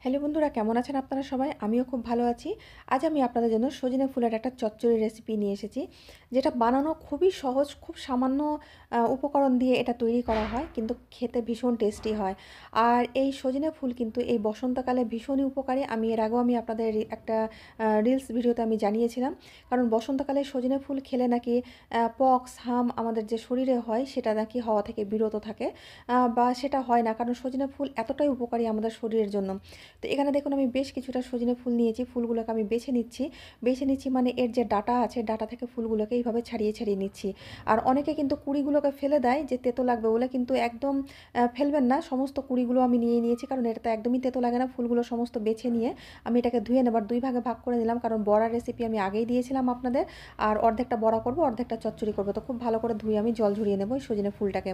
Hello বন্ধুরা, কেমন আছেন আপনারা সবাই? আমিও খুব ভালো আছি। আজ আমি আপনাদের জন্য সজনে ফুলের একটা চচ্চড়ি রেসিপি নিয়ে এসেছি, যেটা বানানো খুবই সহজ। খুব সামান্য উপকরণ দিয়ে এটা তৈরি করা হয়, কিন্তু খেতে ভীষণ টেস্টি হয়। আর এই সজনে ফুল কিন্তু এই বসন্তকালে ভীষণই উপকারী। এর আগেও আমি আপনাদের একটা রিলস ভিডিওতে আমি জানিয়েছিলাম। কারণ বসন্তকালে সজনে ফুল খেলে নাকি পক্স, হাম আমাদের যে শরীরে হয় সেটা নাকি হওয়া থেকে বিরত থাকে, বা সেটা হয় না, কারণ সজনে ফুল এতটাই উপকারী আমাদের শরীরের জন্য। তো এখানে দেখুন আমি বেশ কিছুটা সজনে ফুল নিয়েছি। ফুলগুলোকে আমি বেছে নিচ্ছি মানে এর যে ডাঁটা আছে, ডাঁটা থেকে ফুলগুলোকে এইভাবে ছাড়িয়ে ছাড়িয়ে নিচ্ছি। আর অনেকে কিন্তু কুঁড়িগুলোকে ফেলে দেয় যে তেতো লাগবে বলে, কিন্তু একদম ফেলবেন না। সমস্ত কুঁড়িগুলো আমি নিয়েছি, কারণ এটা তো একদমই তেতো লাগে না। ফুলগুলো সমস্ত বেছে নিয়ে আমি এটাকে ধুয়ে নেবার দুই ভাগে ভাগ করে নিলাম, কারণ বড়ার রেসিপি আমি আগেই দিয়েছিলাম আপনাদের। আর অর্ধেকটা বড়া করব, অর্ধেকটা চচ্চড়ি করবো। তো খুব ভালো করে ধুয়ে আমি জল ঝরিয়ে নেবো এই সজনে ফুলটাকে।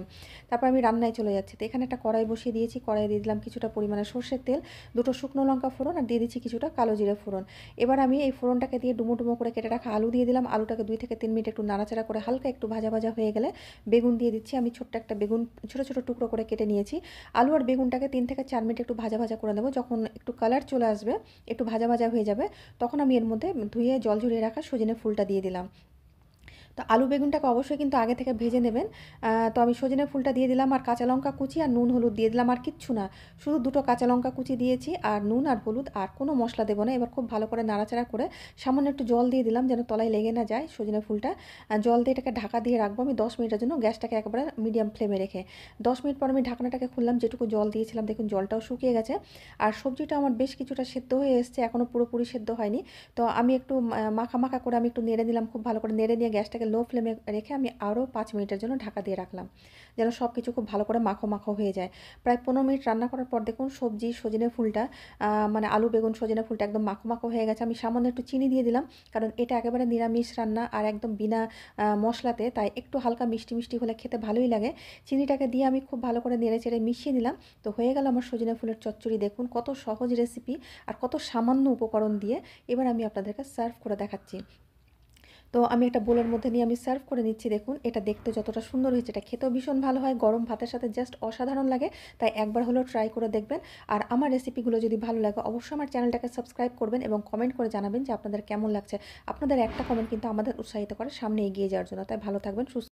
তারপর আমি রান্নায় চলে যাচ্ছি। তো এখানে একটা কড়াই বসিয়ে দিয়েছি। কড়াই দিয়ে দিলাম কিছুটা পরিমাণে সর্ষের তেল, দুটো শুকনো লঙ্কা ফোড়ন, আর দিয়ে দিচ্ছি কিছুটা কালো জিরে ফোড়ন। এবার আমি এই ফোড়নটাকে দিয়ে ডুমো ডুমো করে কেটে রাখা আলু দিয়ে দিলাম। আলুটাকে 2 থেকে 3 মিনিট একটু নাড়াচাড়া করে হালকা একটু ভাজা ভাজা হয়ে গেলে বেগুন দিয়ে দিচ্ছি। আমি ছোট্ট একটা বেগুন ছোটো ছোটো টুকরো করে কেটে নিয়েছি। আলু আর বেগুনটাকে 3 থেকে 4 মিনিট একটু ভাজা ভাজা করে নেবো। যখন একটু কালার চলে আসবে, একটু ভাজা ভাজা হয়ে যাবে, তখন আমি এর মধ্যে ধুয়ে জল ঝরিয়ে রাখা সজনে ফুলটা দিয়ে দিলাম। তো আলু বেগুনটাকে অবশ্যই কিন্তু আগে থেকে ভেজে নেবেন। তো আমি সজনে ফুলটা দিয়ে দিলাম, আর কাঁচা লঙ্কা কুচি আর নুন হলুদ দিয়ে দিলাম। আর কিচ্ছু না, শুধু দুটো কাঁচা লঙ্কা কুচি দিয়েছি, আর নুন আর হলুদ, আর কোনো মশলা দেবো না। এবার খুব ভালো করে নাড়াচাড়া করে সামান্য একটু জল দিয়ে দিলাম, যেন তলায় লেগে না যায় সজনে ফুলটা। জল দিয়ে এটাকে ঢাকা দিয়ে রাখবো আমি 10 মিনিটের জন্য, গ্যাসটাকে একেবারে মিডিয়াম ফ্লেমে রেখে। 10 মিনিট পর আমি ঢাকনাটাকে খুললাম। যেটুকু জল দিয়েছিলাম দেখুন জলটাও শুকিয়ে গেছে, আর সবজিটা আমার বেশ কিছুটা সেদ্ধ হয়ে এসছে, এখনও পুরোপুরি সেদ্ধ হয়নি। তো আমি একটু মাখা মাখা করে আমি একটু নেড়ে নিলাম। খুব ভালো করে নেড়ে নিয়ে গ্যাসটাকে লো ফ্লেমে রেখে আমি আরও 5 মিনিটের জন্য ঢাকা দিয়ে রাখলাম, যেন সব কিছু খুব ভালো করে মাখো মাখো হয়ে যায়। প্রায় 15 মিনিট রান্না করার পর দেখুন সবজি সজনে ফুলটা, মানে আলু বেগুন সজনে ফুলটা একদম মাখো মাখো হয়ে গেছে। আমি সামান্য একটু চিনি দিয়ে দিলাম, কারণ এটা একেবারে নিরামিষ রান্না আর একদম বিনা মশলাতে, তাই একটু হালকা মিষ্টি মিষ্টি হলে খেতে ভালোই লাগে। চিনিটাকে দিয়ে আমি খুব ভালো করে নেড়ে চেড়ে মিশিয়ে নিলাম। তো হয়ে গেল আমার সজনে ফুলের চচ্চড়ি। দেখুন কত সহজ রেসিপি আর কত সামান্য উপকরণ দিয়ে। এবার আমি আপনাদেরকে সার্ভ করে দেখাচ্ছি। তো আমি একটা বোলের মধ্যে নিয়ে আমি সার্ভ করে নিচ্ছি। দেখুন এটা দেখতে যতটা সুন্দর হয়েছে, এটা খেতেও ভীষণ ভালো হয়, গরম ভাতের সাথে জাস্ট অসাধারণ লাগে। তাই একবার হলেও ট্রাই করে দেখবেন। আর আমার রেসিপিগুলো যদি ভালো লাগে অবশ্যই আমার চ্যানেলটাকে সাবস্ক্রাইব করবেন এবং কমেন্ট করে জানাবেন যে আপনাদের কেমন লাগছে। আপনাদের একটা কমেন্ট কিন্তু আমাদের উৎসাহিত করে সামনে এগিয়ে যাওয়ার জন্য। তাই ভালো থাকবেন, সুস্থ